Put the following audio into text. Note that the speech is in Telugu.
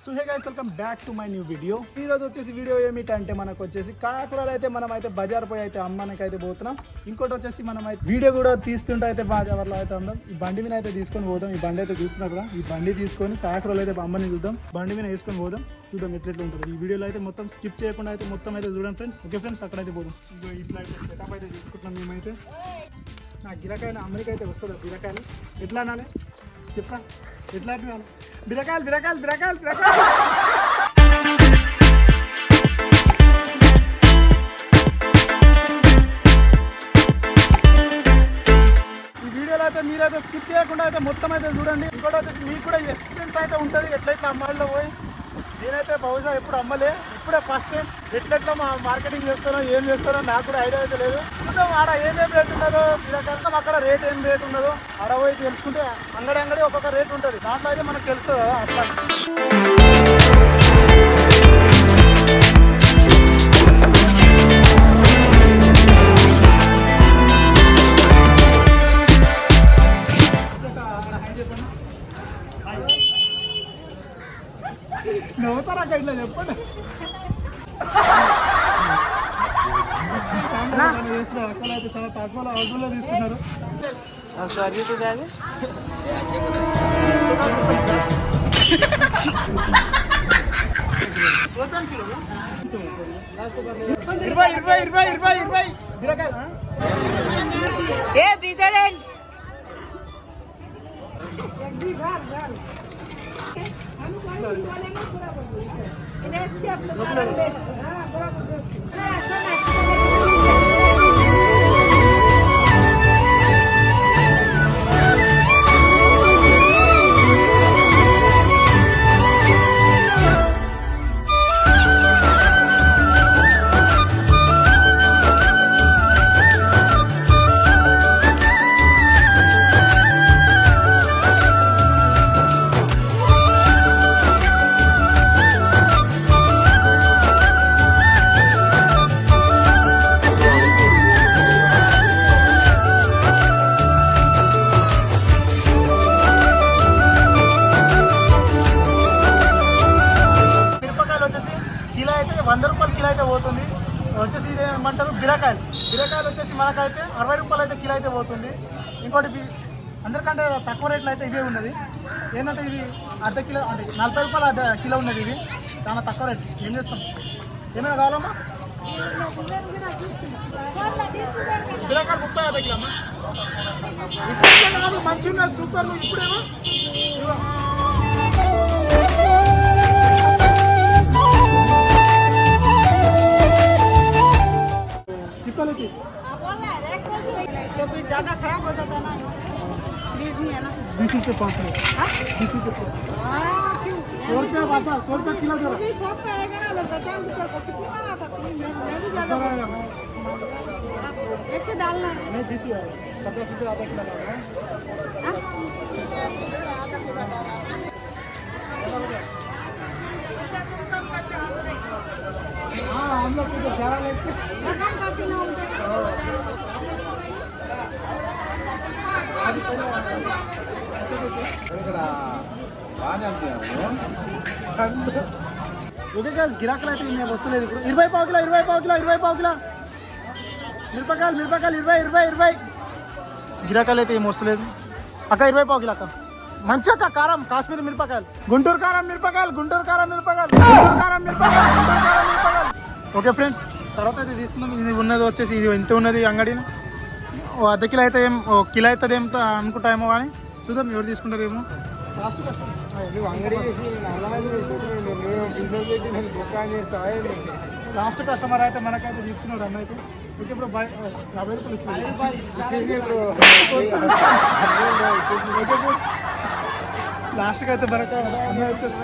So hey guys welcome back to my new video. ఈ రోజు వచ్చేసి వీడియో ఏమిటంటే మనకు వచ్చేసి కాకురాలు అయితే మనం అయితే బజార్ పోయి అయితే అమ్మనికి అయితే పోతున్నాం. ఇంకోటి వచ్చేసి మనం అయితే వీడియో కూడా తీస్తుంటే అయితే బజార్లో అయితే ఉందాం. ఈ బండి మీద అయితే తీసుకొని పోదాం. ఈ బండి అయితే చూస్తున్నారు కదా, ఈ బండి తీసుకొని కాకురాలు అయితే అమ్మని చూద్దాం. బండి మీద వేసుకొని పోదాం, చూద్దాం ఎట్లెట్లు ఉంటుంది. ఈ వీడియోలో అయితే మొత్తం స్కిప్ చేయకుండా అయితే మొత్తం అయితే చూడండి ఫ్రెండ్స్. ఓకే ఫ్రెండ్స్, అక్కడైతే పోదాం. ఇదో ఇట్లా అయితే సెటప్ అయితే తీసుకుంటున్నాం మేమైతే. నా గిరకాయలు అమెరికా అయితే వస్తుంది. బిరకాయలు ఎట్లా అనాలి చెప్పరా, ఎట్లా అనాలి? బిరకాయలు బిరకాయలు బిరకాయలు బిరకాయలు. ఈ వీడియోలో అయితే మీరైతే స్కిప్ చేయకుండా అయితే మొత్తం అయితే చూడండి. ఇంకోటి వచ్చేసి మీకు కూడా ఎక్స్పీరియన్స్ అయితే ఉంటుంది ఎట్లెట్లా అమ్మాయిలో పోయి. నేనైతే బహుశా ఎప్పుడు అమ్మలే, ఇప్పుడే ఫస్ట్ టైం ఎట్లెట్లా మార్కెటింగ్ చేస్తానో ఏం చేస్తానో నాకు కూడా ఐడియా అయితే లేదు. ఆడ ఏమేమి రేట్ ఉన్నదో మీరకంతా అక్కడ రేట్ ఏం రేట్ ఉన్నదో ఆడ పోయి తెలుసుకుంటే అంగడి ఒక్కొక్క రేట్ ఉంటుంది. దాంట్లో అయితే మనకు తెలుసు కదా అట్లా. నవ్వుతారా ఇట్లా చెప్పండి. అక్కడ అయితే చాలా తక్కువ అవసరంలో తీసుకున్నారు. ఇరవై ఇరవై ఇరవై ఇరవై ఇరవై బిరకాయలు పోతుంది వచ్చేసి. ఇది ఏమంటారు బిరకాయలు. బిరకాయలు వచ్చేసి మనకైతే 60 రూపాయలు అయితే కిలో అయితే పోతుంది. ఇంకోటి అందరికంటే తక్కువ రేట్లో అయితే ఇవే ఉన్నది. ఏంటంటే ఇది అర్ధ కిలో అంటే 40 రూపాయలు అర్ధ కిలో ఉన్నది. ఇది చాలా తక్కువ రేట్. ఏం చేస్తాం, ఏమైనా కావాలమ్మా? బిరకాయలు 30 కిలో అమ్మా. మంచిగా ఉన్నది, సూపర్. ఇప్పుడేమో ज्यादा खराब हो जाता ना, बीज नहीं है ना. 20 रुपये 5 20 रुपये 100 रुपये आता, 100 रुपये किलो जरा 100 रुपये आएगा ना. 50 रुपये को कितना आता था? मैं भी ज्यादा एक से डालना नहीं 20 है. 50 रुपये आधा किलो डालना. हाँ हम लोग को ज्यादा लेते ఓకే గాయ్స్, గిరాకులు అయితే మేము వస్తలేదు. ఇప్పుడు 20 పావు కిలో 20 పావు కిలో 20 పావు కిలో మిరపకాయలు 20 గిరాకాయలు అయితే ఏం వస్తలేదు. అక్క 20 పావు కిలో అక్క. మంచి అక్క కారం, కాశ్మీరీ మిరపకాయలు, గుంటూరు కారం మిరపకాయలు, గుంటూరు కారం మిరపకాయలు, గుంటూరు కారం మిరపకాయలు, గుంటూరు కారం మిరపకాయలు. ఓకే ఫ్రెండ్స్, తర్వాత అయితే తీసుకుందాం. ఇది ఉన్నది వచ్చేసి ఇది ఎంత ఉన్నది అంగడి. అర్ధ కిలో అయితే ఏం కిలో అవుతుంది ఏం అనుకుంటామేమో, కానీ చూద్దాం ఎవరు తీసుకుంటారేమో. లాస్ట్ కస్టమర్ అయితే మనకైతే తీసుకున్నాడు అన్న అయితే. ఓకే ఇప్పుడు 50 రూపాయలు లాస్ట్కి అయితే మనకు అన్న వచ్చేసి